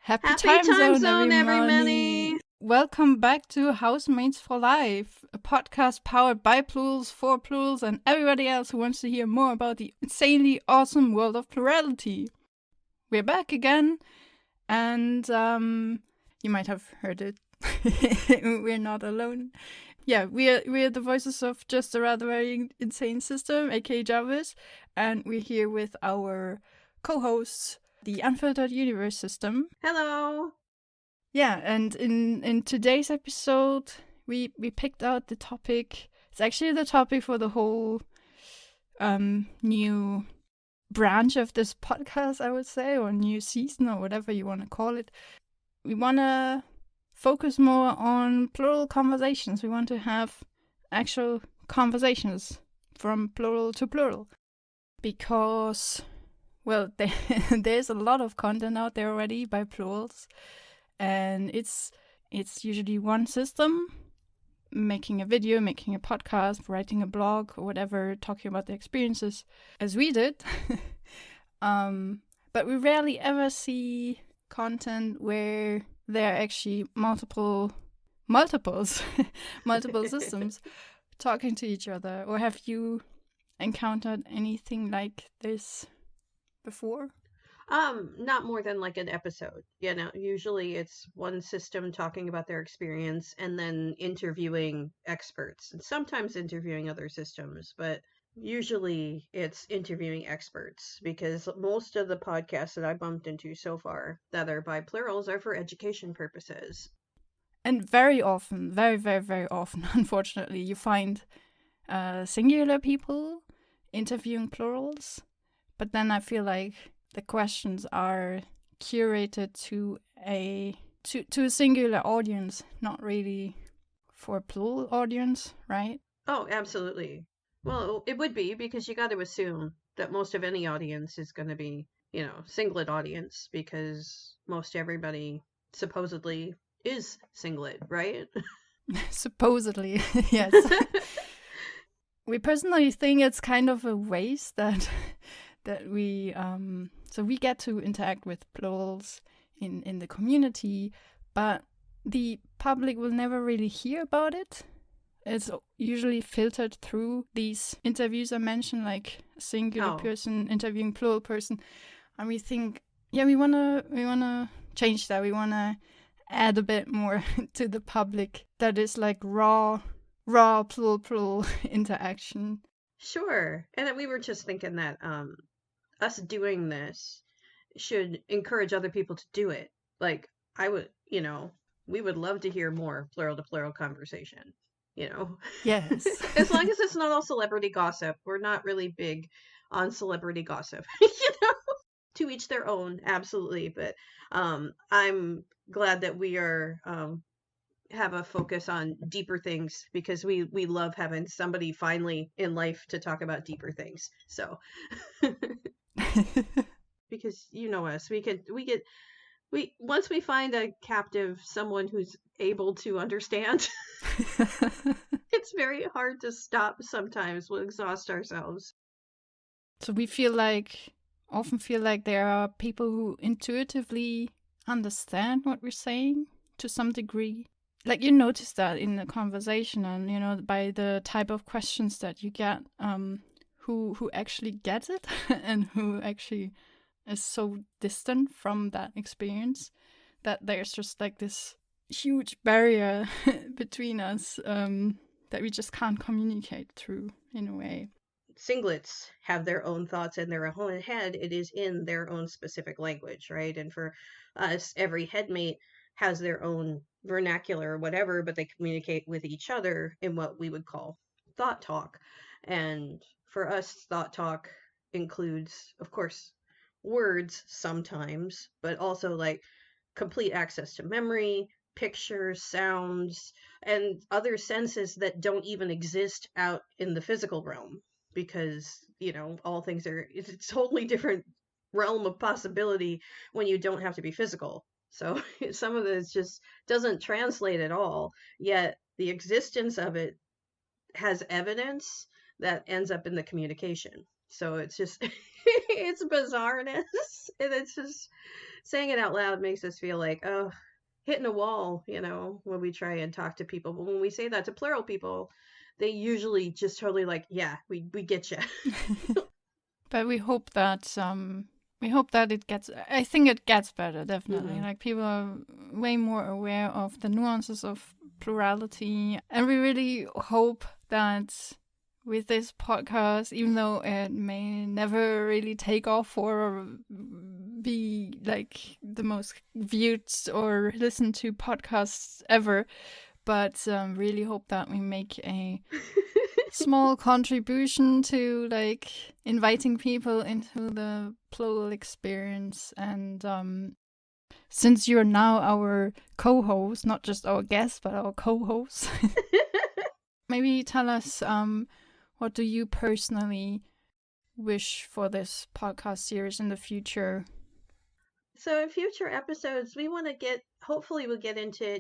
Happy Happy time zone, everybody! everybody! Welcome back to Housemates for Life, a podcast powered by plurals, for plurals, and everybody else who wants to hear more about the insanely awesome world of plurality. We're back again, and you might have heard it. We're not alone. Yeah, we're the voices of just a rather very insane system, aka Jarvis, and we're here with our co-hosts, the Unfiltered Universe system. Hello! Yeah, and in today's episode, we picked out the topic. It's actually the topic for the whole new branch of this podcast, I would say, or new season, or whatever you want to call it. We want to focus more on plural conversations. We want to have actual conversations from plural to plural. Because, well, there's a lot of content out there already by plurals. And it's usually one system, making a video, making a podcast, writing a blog, or whatever, talking about the experiences, as we did. But we rarely ever see content where there are actually multiple systems talking to each other. Or have you encountered anything like this before? Not more than like an episode. Usually it's one system talking about their experience and then interviewing experts and sometimes interviewing other systems, but usually it's interviewing experts because most of the podcasts that I bumped into so far that are by plurals are for education purposes. And very often, very, very, very often, unfortunately, you find singular people interviewing plurals. But then I feel like the questions are curated to a singular audience, not really for a plural audience, right? Oh, absolutely. Well, it would be because you got to assume that most of any audience is going to be, singlet audience because most everybody supposedly is singlet, right? Supposedly, yes. We personally think it's kind of a waste that we so we get to interact with plurals in the community, but the public will never really hear about it. It's usually filtered through these interviews I mentioned, like a singular person interviewing plural person, and we think, yeah, we wanna change that. We wanna add a bit more to the public that is like raw plural interaction. Sure. And then we were just thinking that us doing this should encourage other people to do it. Like I would, we would love to hear more plural to plural conversation. Yes. As long as it's not all celebrity gossip. We're not really big on celebrity gossip. To each their own, absolutely. But I'm glad that we are have a focus on deeper things because we love having somebody finally in life to talk about deeper things. So because you know us, we once we find a captive, someone who's able to understand, it's very hard to stop sometimes. We'll exhaust ourselves. So we often feel like there are people who intuitively understand what we're saying to some degree. Like you notice that in the conversation and, by the type of questions that you get, who actually gets it and who actually is so distant from that experience that there's just like this huge barrier between us that we just can't communicate through in a way. Singlets have their own thoughts in their own head. It is in their own specific language, right? And for us, every headmate has their own vernacular or whatever, but they communicate with each other in what we would call thought talk. And for us, thought talk includes, of course, words sometimes, but also like complete access to memory, pictures, sounds, and other senses that don't even exist out in the physical realm because, all things it's a totally different realm of possibility when you don't have to be physical. So some of this just doesn't translate at all, yet the existence of it has evidence that ends up in the communication. So it's just, it's bizarreness. And it's just, saying it out loud makes us feel like, oh, hitting a wall, when we try and talk to people. But when we say that to plural people, they usually just totally like, yeah, we get you. But we hope that it gets. I think it gets better, definitely. Mm-hmm. Like people are way more aware of the nuances of plurality, and we really hope that with this podcast, even though it may never really take off or be like the most viewed or listened to podcasts ever, but really hope that we make a small contribution to like inviting people into the plural experience. And since you're now our co-host, not just our guest but our co-host, maybe tell us what do you personally wish for this podcast series in the future? So in future episodes, we want to hopefully we'll get into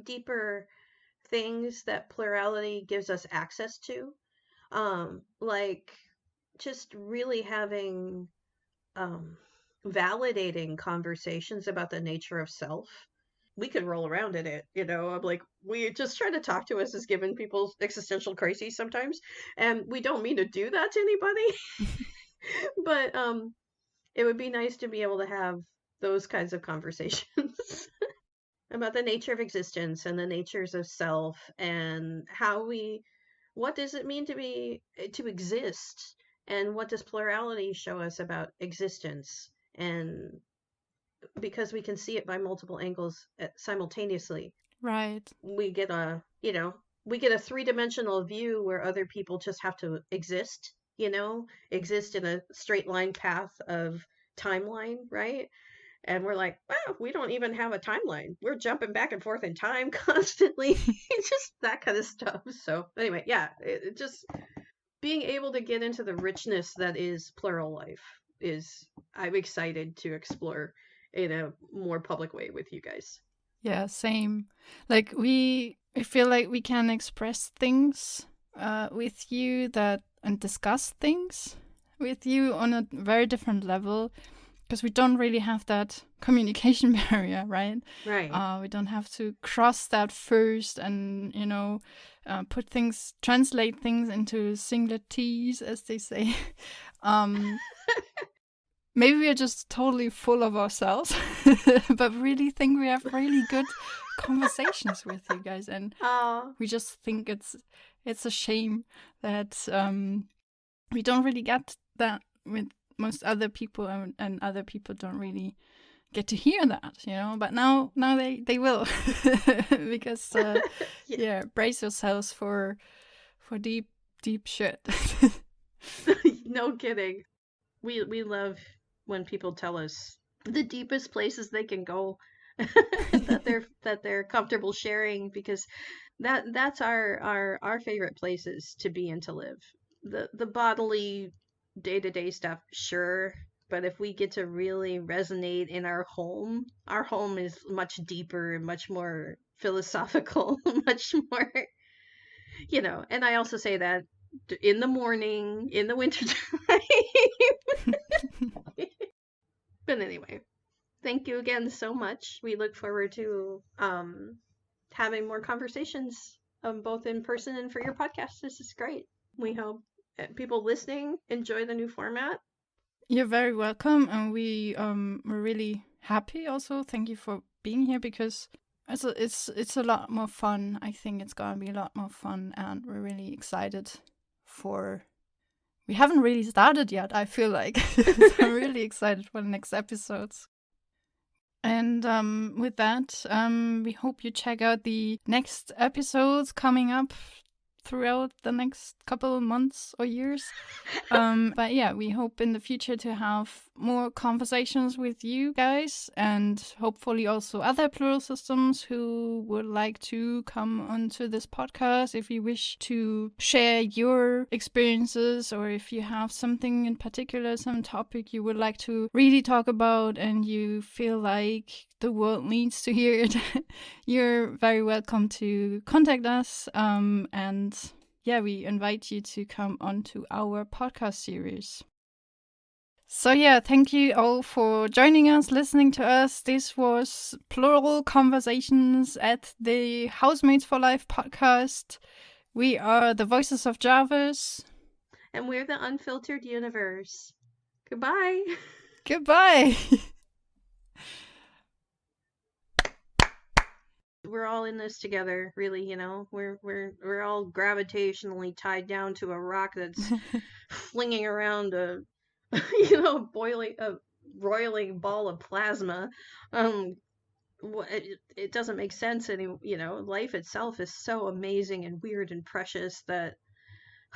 deeper things that plurality gives us access to. Like just really having validating conversations about the nature of self. We could roll around in it, I'm like, we just try to talk to us as giving people existential crises sometimes, and we don't mean to do that to anybody. But it would be nice to be able to have those kinds of conversations about the nature of existence and the natures of self, and what does it mean to exist, and what does plurality show us about existence, and because we can see it by multiple angles simultaneously, Right. we get a three-dimensional view where other people just have to exist in a straight line path of timeline, right? And we're like, wow, we don't even have a timeline. We're jumping back and forth in time constantly. It's just that kind of stuff. So anyway, yeah, it just being able to get into the richness that is plural life I'm excited to explore in a more public way with you guys. Yeah, same. Like I feel like we can express things with you and discuss things with you on a very different level, because we don't really have that communication barrier, right? Right. We don't have to cross that first and, translate things into singular T's, as they say. Maybe we are just totally full of ourselves, but really think we have really good conversations with you guys, and we just think it's a shame that we don't really get that with most other people, and other people don't really get to hear that, But now they will, because yeah, brace yourselves for deep shit. No kidding. We love when people tell us the deepest places they can go that they're comfortable sharing, because that's our favorite places to be and to live. The bodily day-to-day stuff, sure, but if we get to really resonate in our home is much deeper and much more philosophical, much more, and I also say that in the morning, in the wintertime. But anyway, thank you again so much. We look forward to having more conversations, both in person and for your podcast. This is great. We hope people listening enjoy the new format. You're very welcome, and we're really happy also. Thank you for being here, because it's a lot more fun. I think it's gonna be a lot more fun, and we're really excited for. We haven't really started yet, I feel like. I'm really excited for the next episodes. And with that, we hope you check out the next episodes coming up throughout the next couple of months or years. But yeah, we hope in the future to have more conversations with you guys, and hopefully also other plural systems who would like to come onto this podcast if you wish to share your experiences, or if you have something in particular, some topic you would like to really talk about and you feel like the world needs to hear it. You're very welcome to contact us. And yeah, we invite you to come onto our podcast series. So yeah, thank you all for joining us, listening to us. This was Plural Conversations at the Housemates for Life podcast. We are the Voices of Jarvis. And we're the Unfiltered Universe. Goodbye. Goodbye. We're all in this together, really, you know. We're all gravitationally tied down to a rock that's flinging around a roiling ball of plasma. It doesn't make sense any, life itself is so amazing and weird and precious that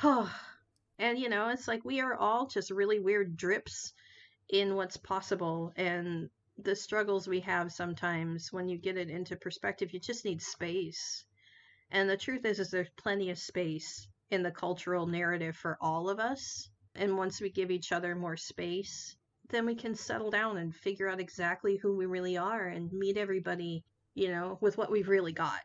and it's like we are all just really weird drips in what's possible, and the struggles we have sometimes, when you get it into perspective, you just need space. And the truth is there's plenty of space in the cultural narrative for all of us. And once we give each other more space, then we can settle down and figure out exactly who we really are and meet everybody, with what we've really got.